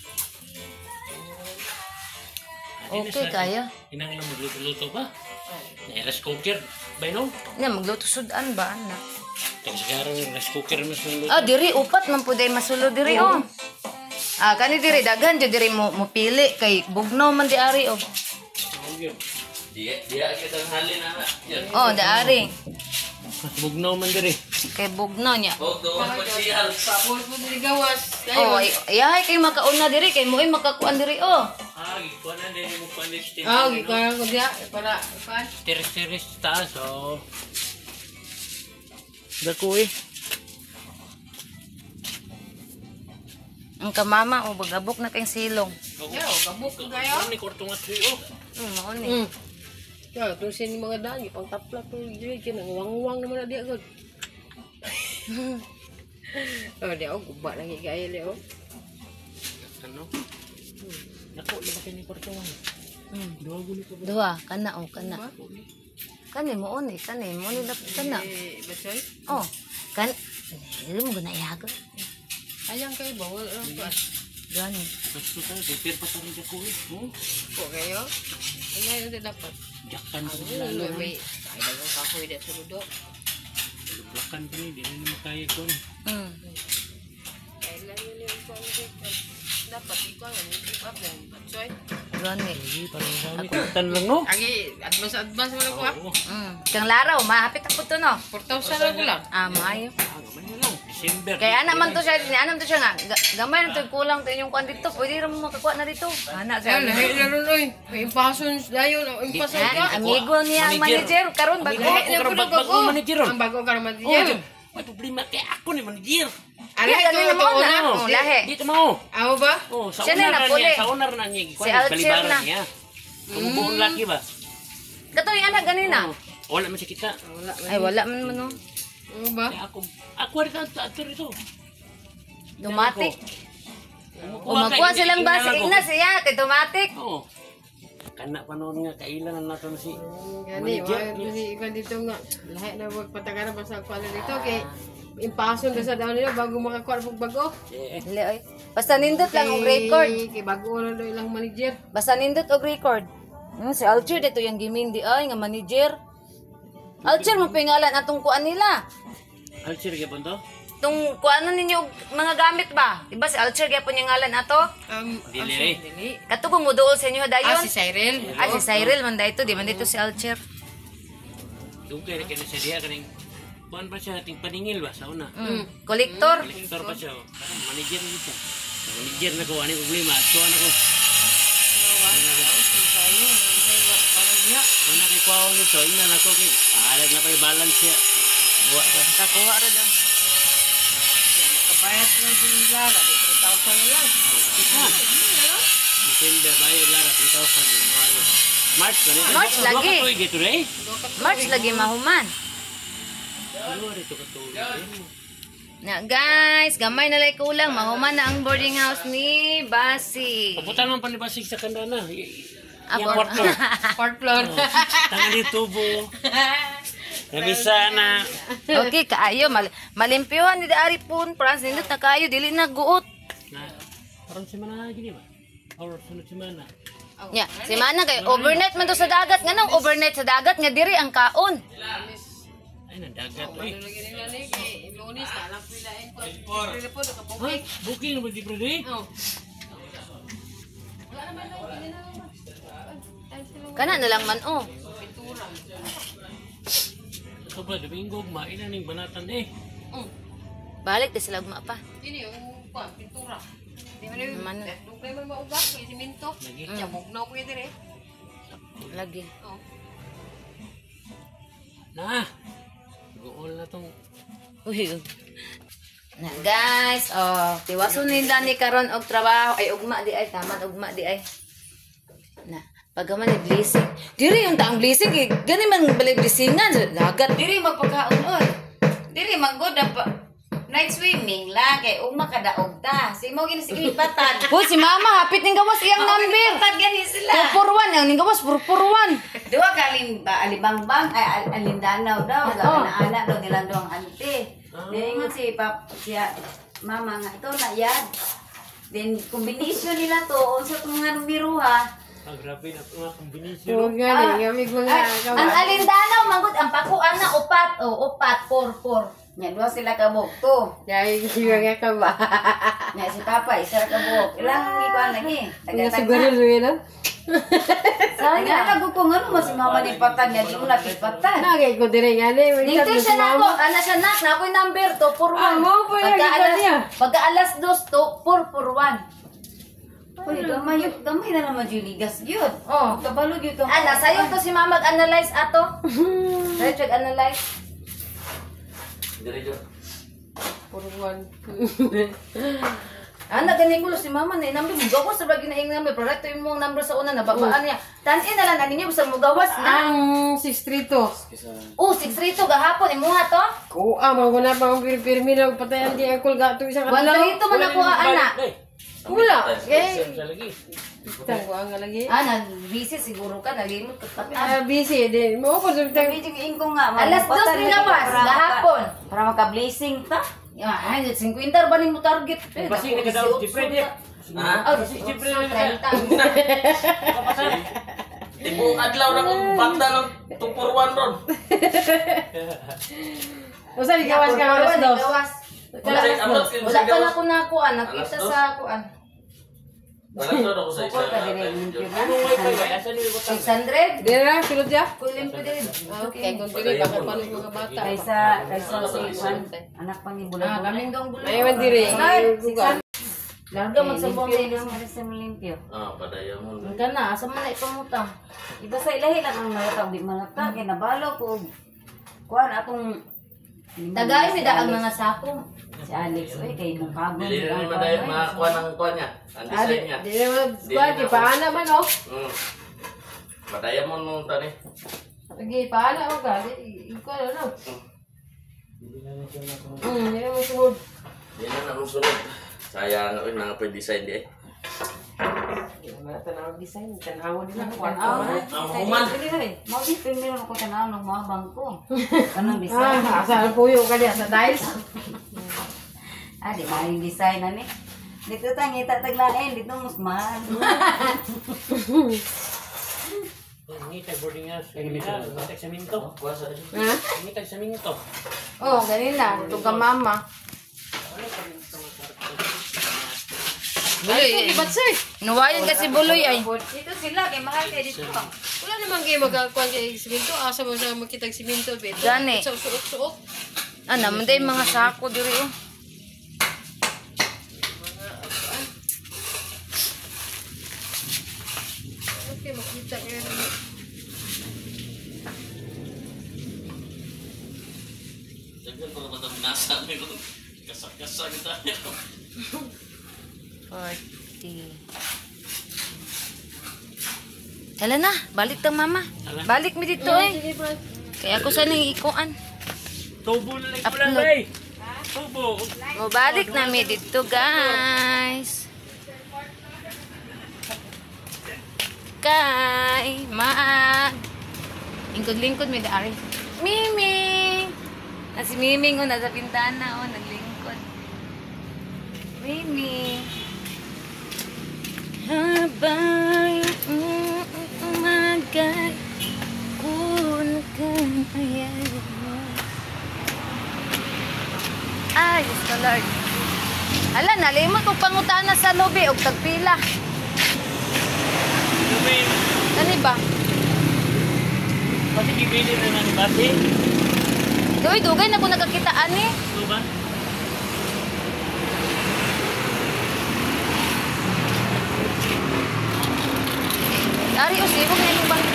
Okay kayo. Inang lang magluto-luto ba? Rice cooker. Bay no? Nya magluto sudan ba ana? Kaya sigaro yung rice cooker mas magluto. Diri upat man puday masulo diri kani diri daghan jud diri mo pili kay bugnaw man di ari Dia kita halin na. Daari. Bugnaw man diri. Kay bugnaw niya. Doon ko siya. Tapos mo dili gawas. Ayahay kay makauna diri kay mo'y makakuan diri Ikuha na din mo panistin. gikayan ko diya para kuan. Tiris-tiris taas, Dako eh. Ang kamama o bagabok na kayong silong. Yo, gabok ko kayo. Ni kwarto nga tuyo. Mao ni. Ya, terus ini mga daan, pang taplak ko dili kina wang-wang naman na di agad. Oh, dia gubat lagi kaya dia. Ano? Dako di ba kay ni kwarto nga? Dua guli ko. Duha kana o kana. Kani mo ni kana. Betul. Oh, kan dili mo guna ihago. Ayang kayo ba wala lang to. Gani. Gusto ka, prepare pa tayo dako eh. Ko kayo. Ay na dapat. Jakan ko Lalo lalo. may ay dagang kahoy dia sudo. Luplakan pa ni, di na makaya ko. Kailan yun yung pang dapat ikaw ang keep up lang. Batsoy. Gani. Sige, parang kami kutan lang no. Agi advance wala ko. Oo. Kang laraw, mahapit ako to no. 4,000 lang ko lang. Maayo. Gamay na lang. December. Kaya anak man to siya, anam to siya nga. Gamay na to kulang to inyong kwan dito. Pwede rin mo makakuha na dito. Anak siya. Ay, lahi na ron oy. May impason dayon, impason ka. Amigo niya ang manager karon bago. Amigo. Ako karon bago manager. Ang bago ka naman diyan. May problema kay ako ni manager. Ala ganun mo na. Oh, lahi. Dito mo. Ako ba? Oh, sa Siya na unar na napuli. niya, sa unar na niya. Si Alcher na. niya. Kung buong laki ba? Kato yung anak ganina. Wala man siya kita. Wala. Ay wala man mo no. Ako ba? Kaya ako rin ato rito. Dumatik. Kumukuha Umagwa ka, silang basi inalago. ina siya kay dumatik. Oo. Kana pa noon nga, kailan na nato si Gani, manager. wala kasi ikan dito nga. Lahat na magpatagaran basta ako dito kay impason ka sa daw nila bago makakuha ng bago. Eh, Dili oy. Basta nindot lang og record. Kay bago na daw ilang manager. Basta nindot og record. Si Alcher dito yung gimindi ay nga manager. Alcher mo pingalan atong kuan nila. Alcher ka ba to? Tung kuan ninyo og mga gamit ba? Diba si Alcher gyapon yung ngalan ato? Dili. Dili. Katugong mo duol sa inyo dayon. Si Cyril. Si Cyril man dito, di man dito si Alcher. Dugay na kaya siya diya kaning kuan pa siya ating paningil ba sa una. Kolektor. Kolektor pa siya. Parang manager na dito. Manager na ko ani problema. Tuan ako. Una kay kuwaon nito, ina na ko kay alag na pa balance siya. Buwa ka. Kakuha ra daw. Kabayat na sila. 3,000 lang. December bayad lang 3,000. March na rin. March lagi. Dua ka dito rin. March lagi mahuman. Ano rito ka to? Na guys, gamay na lay kulang mahuman na ang boarding house ni Basi. Paputan man panibasig sa kandana. Yang Abon. kwarto. Fourth floor. Tangan ni tubo. Nabisa na. Okay, kaayo malimpyuhan ni Ari pun, Franz nindot na kaayo dili na guot. Na, parang semana lagi di ba? Or sunod semana. Nya, si mana kay overnight man to sa dagat nganong overnight sa dagat nga diri ang kaon. Ay, nandagat. Uy. Lagi nila ni kay Lunes na lang pilain ko. Pero po Ha? nakabukik. Booking na ba di Brady? Oh. Kana na lang man oh. Ito ba, Domingo, maina ning banatan eh. Balik di sila ugma pa. Ini yung pintura. Di man Man Dugay man maubak kay simento. Lagi. Yamog na ko dire. lagi. Oh. Na. Gool na tong Uy. Na guys, oh, tiwason nila ni karon og trabaho ay ugma di ay taman ugma di ay. Na pagaman ni blessing. Diri yung taang blessing gani man balay blessingan dagat diri magpagkaon oy. Diri magod pa night swimming la kay ugma kadaog ta. Si mo gini sige patad. Hoy si mama hapit ning gawas iyang number. Patad gani sila. 441 ang ning gawas 441. Dua kali alibangbang ay alindanaw daw anak daw nila daw ang ante. Then si mama nga ito na yan. Then kombinasyon nila to unsa tong nga numero ha. grabe na mga kombinasyon. Yung gani, gamig mga Ang alindanaw mangud ang pakuan na upat o upat 44. Nya duha sila ka to. Dahil yung ka ba? Nya si papa isa ka buok. Ilang ikuan lagi. Siguro yun no? Sayang ka ko ngano mas mama ni patan nya di mo napipatan. Nagay ko dire gani. Ningto siya na ako, ana siya nak, na ako'y number to, 441. Ah, mo pa yung kita niya. Pagka alas 2 to, 441. Uy, gamay na naman yung ligas yun. Oh. Kabalo yun to. Ana, sayo to si mama mag-analyze ato. Sayo check analyze. Diretso. Puruan. Anak gani ko si mama na number mo gawas sa bagi na ing number pero ito yung mong number sa una na babaan niya. Tanin na lang ninyo sa mo gawas na. Ang 632. Oh, 632 gahapon imuha to. Kuha, mga pa ang pirmi na patayan di ang kulga ito isang Wala adlaw. rito man ako anak. Wala. Okay. Lagi. Itang kuha nga lagi. Busy siguro ka nalimot ka pati. Busy din. Mo ko sa bitang. Medyo ingko nga. Alas 2 rin gawas gahapon. Para maka-blessing ta. Ay, 50 ba ni mo target? Basi ka daw di pwede. Ah, 30. Ibong adlaw na kong banda ng 241 ron. O sa gawas ka alas 2. Gawas. Wala pa na ko nakuan, nakita sa kuan. Nalagdod ako sa isa. Bukod ka din. Anong wifi ba? Asan yung butang? 600? Di na, sulod ya. Kulim pa din. Okay, kung dili baka paano yung mga bata. Kaysa si Juan, anak pa ni Bulan. Kaming dong bulo. Ayaw man diri. Larga magsabong Limpyo din. lang kasi mo limpyo. Padaya mo. Ang kana, asa man na ipamutang. Iba sa ilahi lang ang malata, di malata. Kinabalo ko. Kuhan atong... Tagay mi da ang mga sako. Si Alex, oy, kay Bungkabon. Dili na ni madaya makakuha ng kuha niya. Ang design niya. Di naman, di paana man o. Madaya mo nung tani. Sige, paana o ka. Ikaw ano. Hindi naman sunod. Di na nang sunod. Sayang nga mga pwede design di eh. Mga tanawag design, tanawa din ako. Ang human. Mau di meron ako tanaw ng mga bangko. Kanang design. Asal puyo ka diya sa dice. Di maling design na ni. Dito tangita taglain, dito mas mahal. Ngitag boarding nga sa ngitag sa minto. Ha? Ngitag sa minto. Oh, ganina. Ito ka mama. Buloy, ibatsay. Nuwayan kasi buloy ay. Dito sila, kay mahal kayo dito. Wala naman kayo magkakuan kay siminto. Asa mo sa makitag siminto. Gani. Sa suot-suot. Naman din mga sako diri oh. Okay, makita kayo naman. Daghan ko ba tong nasa mi ko. Kasak-kasak tayo. 40. Hala na, balik tang mama. Balik mi dito eh. Kaya ako sana ikuan. Tubo na lang Upload. bay. Tubo. O balik na mi dito guys. Kay mag lingkod-lingkod mi daari. Miming. Na si Miming o nasa pintana o naglingkod. Miming. Habang umaga kung kanayan mo. Ay, Diyos ko Lord. Ala, nalimot kong pangutana sa lobi o tagpila. Ano ba? Pati gibili na ng bati. Dugay na ko nagkakitaan eh. Ano ba? Dari o sibog na yung bang.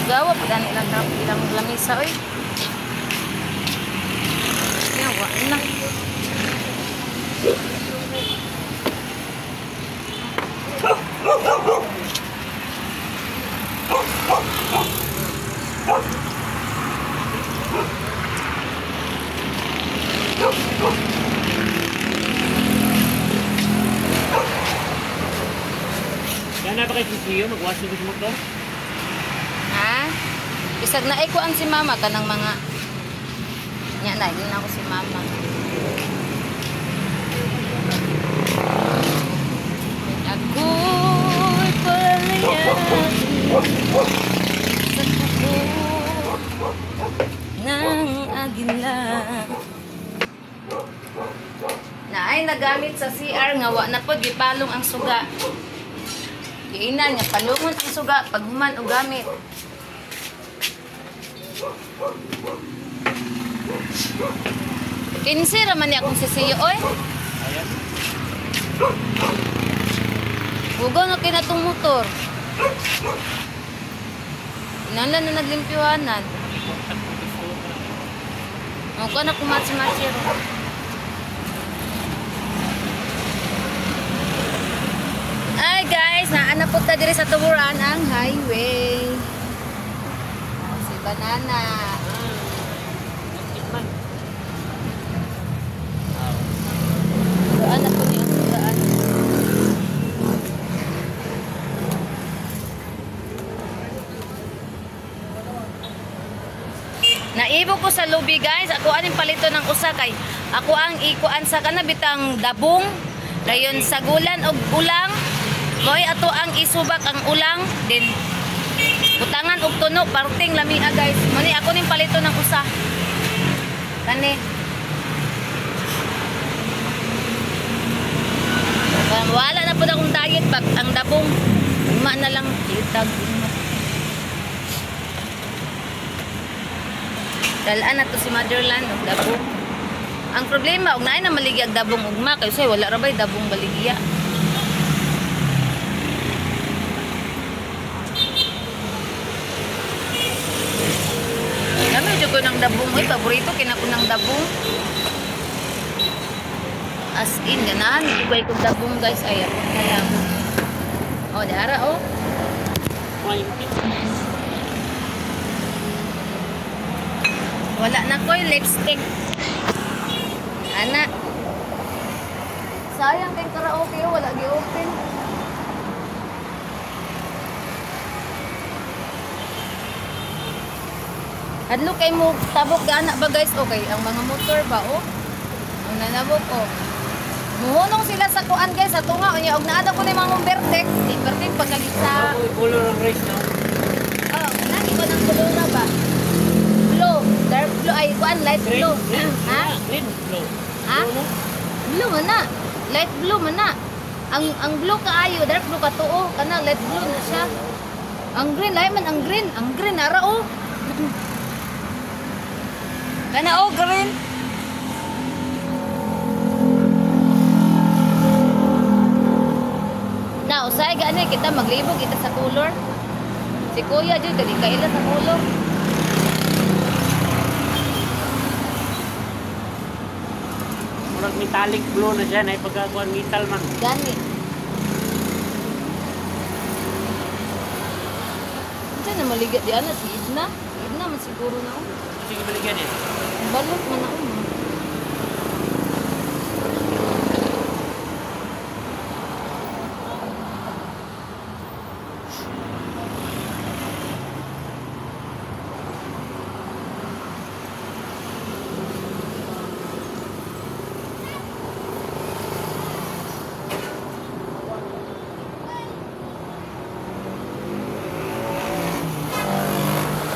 Gawa pa dani ilang lamisa oy. Yawa na. Gana ba kayo siyo magwash ng mo to? Ha? Bisag na ko ang si mama kanang mga nya na yun ako si mama. Ako'y palayain sa kuko ng agila. Na ay nagamit sa CR nga wa na pod gipalong ang suga. Giinan nga palungon ang suga pag human og gamit. Kinsi raman niya akong sisiyo oy. Ayan. Bugaw na kinatong motor. Inala na naglimpyuhanan. Ako na kumatsi-matsi ro. Ay guys, naanap po ta diri sa tuburan ang highway. Si Banana. Tikman. Daan na po niya ang daan. Naibo ko sa lobby guys. Ako aning palito ng usa kay ako ang ikuan sa kanabitang dabong. Dayon sa gulan og ulang. Moy ato ang isubak ang ulang din butangan og tuno parting lamia guys. Muni ako ning palito ng usa. Kani. Wala na po akong diet bag ang dabong. Uma na lang litag. Dalaan na to si Motherland og dabong. Ang problema og naay na maligya og dabong ugma kay say wala ra bay dabong baligya. Kami jud ko ng dabong, oy paborito kina ko ng dabong. As in ganahan ibay ko dabong guys ay ako kaya. Oh, dara oh. Wala na ko'y lipstick. Ana. Sayang kay karaoke wala gi-open. Adlo kay mo tabok gana ba guys okay ang mga motor ba oh. Ang nanabok oh. Muhunong sila sa kuan guys sa tunga unya og naada ko ni mga Vertex, di Vertex pagkalisa. Ako color ng race na. Oh, nani ko ng kulor na ba? Blue, dark blue ay kuan light blue. Ha? Green, blue. Ha? Blue man na. Light blue man na. Ang blue kaayo, dark blue ka tuo, kana light blue na siya. Ang green ay man ang green ara oh. Kana oh green. Na usay gani kita maglibog kita sa color. Si Kuya jud dili kaila sa color. Murag metallic blue na dyan ay pagkakuan metal man. Gani. Diyan na maligya di ana si Idna. Idna man siguro na oh. Sige baligyan eh. Balot man ako.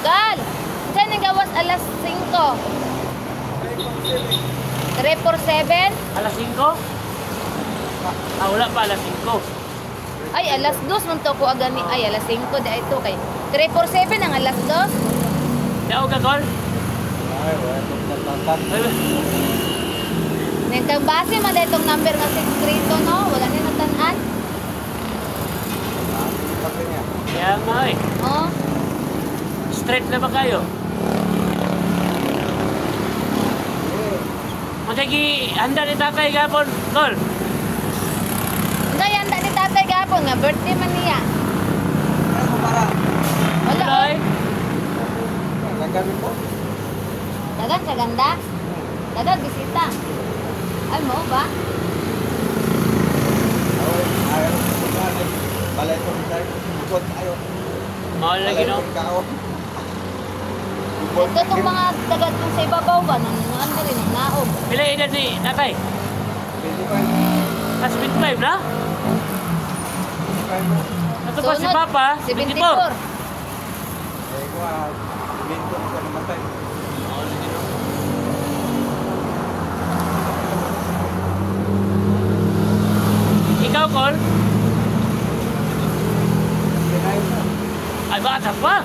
Gal! Diyan ang gawas alas 5. 347? Alas 5? Ah, wala pa alas 5. Ay, alas 2 man to ko agani. Ay, alas 5 da ito kay 347 ang alas 2. Daw ka gol? Nen kang base man da itong number nga sekreto no, wala ni natan-an. Kaya nga eh. Oh. Straight na ba kayo? Magkagi handa ni tatay gapon, gol. Nga yanda ni tatay gapon nga birthday man niya. Wala oh. Tuloy. Dagan sa ganda. Dagan bisita. Ay mo ba? Mahal lagi no? Ito itong mga dagat kung sa ibabaw ba nanonood na rin ang naog. Pila edad ni tatay? Mas 25 na? Ito pa si Sunod, Papa, 74. 24. Ikaw, Col? Ay, bata pa.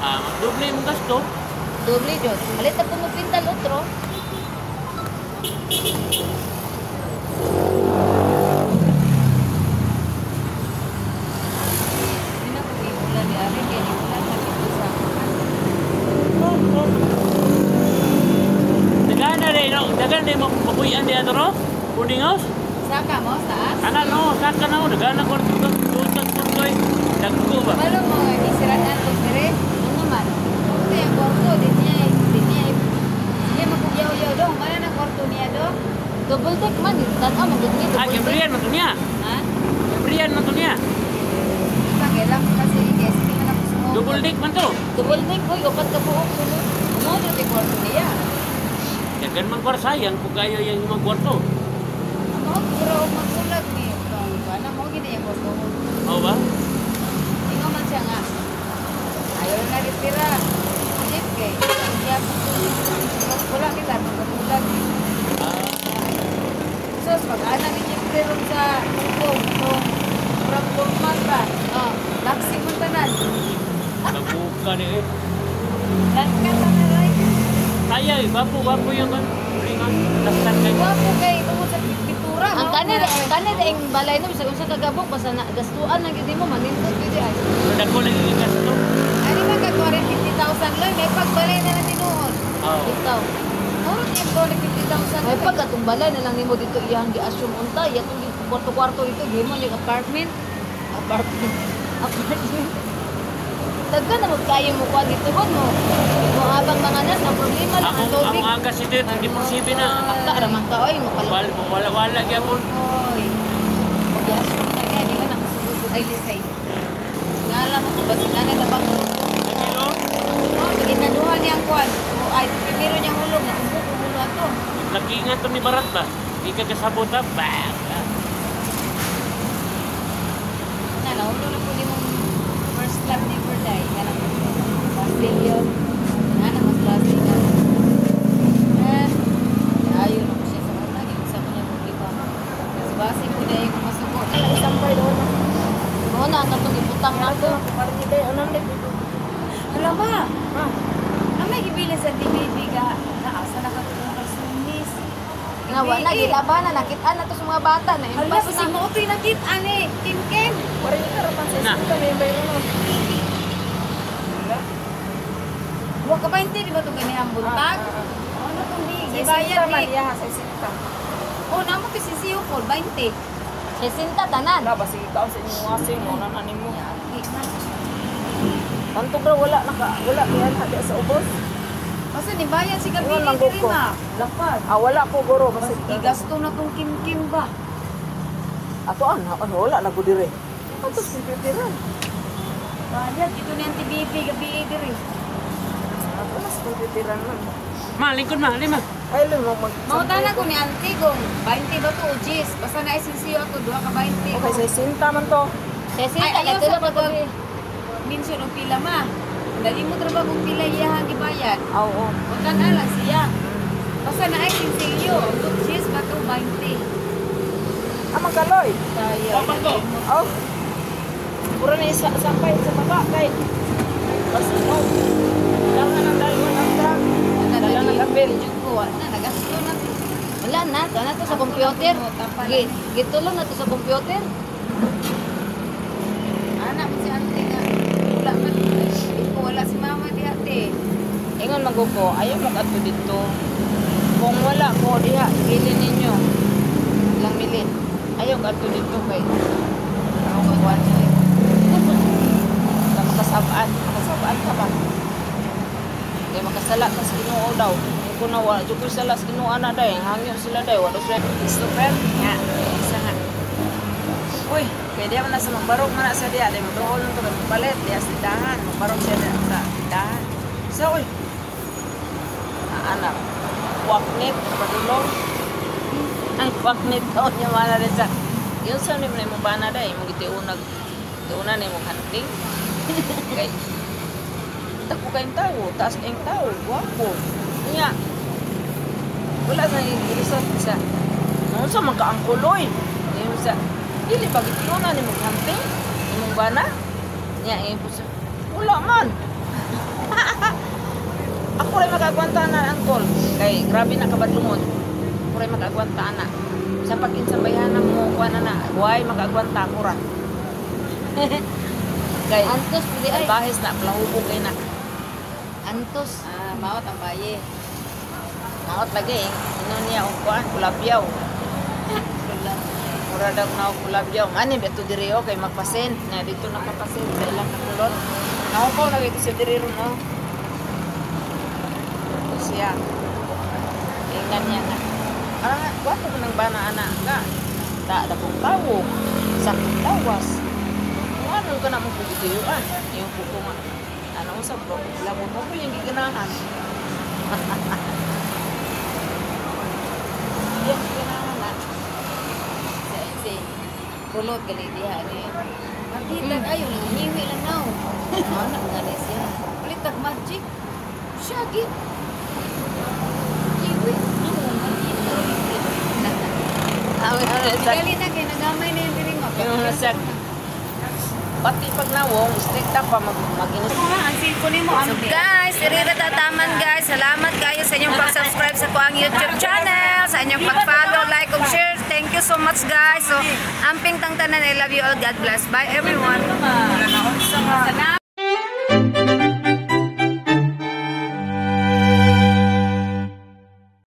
Magdoble mo gasto. Doble jud. Alita po mo pintal otro. Sino ko di ulan di ari kay ulan. uwian dia doro. Boarding house. Saka mo, taas? Ana no, saka na mo dagana ko dito tutag tuloy. Dagko ba? Malo mo, isiraan ko dire. Ano naman? Ito yung kwarto, din niya. Sige, magkugyaw-yaw dong. Mana na kwarto niya dong? Double deck man, tanaw mo gud ni Ah, double deck. Gabriel man to niya. Ha? Gabriel man to niya. Pakialam kasi guys, hindi man ako sumuko. Double deck man to. Double deck ko, upat ka buok sulod. Ano na yung kwarto niya? Dagan man kwar sayang kung kayo yung imong kwarto. Ano, pero magsulat ni. Ano mo gini yung kwarto mo? Oo ba? Ingo man siya nga. Ayaw na retira. Jeep kay. Siya wala kita magkatulad. Sus, pag-ana ni Jeep ron sa tungkong. From Burman ba? Oh, laksik mo tanan. Nabuka ni eh. Langkat na rin. Kaya eh, bapo yung kan. Ringan, lastan kayo. Wapo kay tungkol sa pintura. Ang kanil ang balay no bisag unsa kagabok basta na gastuan lang gid mo manindot gid ay. Dagko lagi ikas to. Ani man ka 50,000 lang may pagbalay na lang tinuod. Oo. Ikaw. Moro yung 50,000. May pagkatumbalay na lang nimo dito iyang gi-assume unta ya tong kwarto-kwarto dito di mo yung apartment. Daghan na magkayo mo kuan dito mo. Mo abang mga nas ang problema lang ang tubig. Ang aga si Ted, hindi po sibi na. Ka raman ka oy mo pala. Wala gyapon. Oy. Yes, kaya di ka na masusunod ay lisay. Ngala mo ba sila na tabang mo? Ano? Oh, ginaduhan niya ang kuan. Ay, primero niyang hulog na ulo ato. Lagi nga to ni Barat ba? Di ka kasabot ha? Bang! Na naulo na po ni mong first love never die. Yan ang last day yun. Yan ang mas last day na. Ayaw na ko siya sa mga lagi. Isa ko niya kung iba. Kasi basi ko na yung masuko. Isang par doon. Oo na, katong ibutang na ito. Parang hindi, anong dito? Wala ba? Ang may gibilin sa DBB ka. Naasa na katulong ng sunis. Nga, wala, gilabanan. Nakita na to sa mga bata na. Hala, kasi mo ito yung nakita, ane. Kim. Parang yung karapan sa Na. isip ka, may may ano. Huwag ka ba hindi, di ba ito ganihang buntag? Ano itong di? Gibayad man, di. iya, sa sinta. Oo, naman kasi siyo po, 20. 60 tanan. Wala, basi ikaw sa inyong wasing, mo na nanin mo. Tanto bro, wala kaya na sa ubos. Kasi nibayan si Gabi Iwan lang diri ko. ma. Lapad. Wala po guro. Kasi Igasto na tong kim-kim ba? Ato wala na ko dire. Ato simpitiran. Bayad, ito ni Auntie Bibi, Gabi diri. Ato na simpitiran lang. Ma, lingkod ma, lima. Ay, lang mo mag... Mautana ko ni Auntie kung 20 ba to o Gis. Basta naisisiyo ako, 2 ka 20. Okay, sa sinta man to. Kasi ayaw sa pag-mention o pila ma. Dali mo trabaho kung pila iyahan gibayad. Oo. Huwag ka na lang siya. Basta naisisiyo, 2 Gis ba to 20. Magkaloy. Kaya. Papan ko. Oh. Pura na sampay sa baba kay. Basta no. Kailangan ang dahil ng truck. Dala ng kapil. Nagasto na. Wala na, ito na to sa computer. Gitulong na to sa computer. Anak mo si ate nga. Wala man. Wala si mama di ate. Ingon maguko, ayaw mag-ato dito. Kung wala ko, diha, bilin ninyo. Ilang milin. Ayaw mag-ato dito kay. Ako magwan siya eh. Makasabaan ka ba? Kaya makasala ka sa Ginoo daw. Kung na wala, dyan ko sala sa Ginoo na daw. Hangyo sila daw. Wala sila. Gusto friend? Nga. Isa nga. Uy, kaya diya man na sa magbarok man na sa diya. Diya magbarok lang ito. Magpalit. Diya sa tindahan. Magbarok siya na sa tindahan. So, uy. Anak. Waknit. Padulong. Ang waknit daw niya mana rin sa. Yun sa ni mo ba na daw. Mong gitiunag. Gitiunan ni mo hunting. Kay. Tako kayong tao. Taas kayong tao. Wapo. Nga. Wala sa irisot sa. Ano sa magkaangkuloy. Yung sa. Dili pag itiunan ni mo hunting. Imong bana. Nga. Yung sa. Wala man. Ako rin makagwanta na angkol. Kay grabe na kabadlungon. Ako rin makagwanta na. Sa pag-insabayan na mo kuha na na. Huwag makagwanta ako ra. Kay Antos, pili ay. bahis na. Plahubo kay na. Antos. Mawat ang baye. Maot lagi eh. Inon niya ang kuan, kulabyaw. Mura daw na ang kulabyaw. Ani, beto diri o, kay magpasent. Na dito nakapasent sa ilang kakulot. Naupaw na dito siya diri ron, no? Ito siya. Tingnan niya na. Ah, wato ko nang bana anak ka. Tak ada pong tawo. Sakit tawas. Ano ka na mong pagkitiyuan? Yung puko nga. Ano sa bro? Lamon mo po yung giganahan. Yan, giganahan na. Sa kulot gali diha ni. Makita ayo lang hiwi lang naw. Ano ngani siya? Palitak magic. Siya gid. Hiwi. Gali na kay nagamay na yung piling mo. Yung nasa pati pag nawong, stricta pa mag-inis. So guys, taman guys. Salamat kayo sa inyong pag-subscribe sa kuang YouTube channel, sa inyong pag-follow, like, and share. Thank you so much guys. So, amping tangtanan, I love you all. God bless. Bye everyone.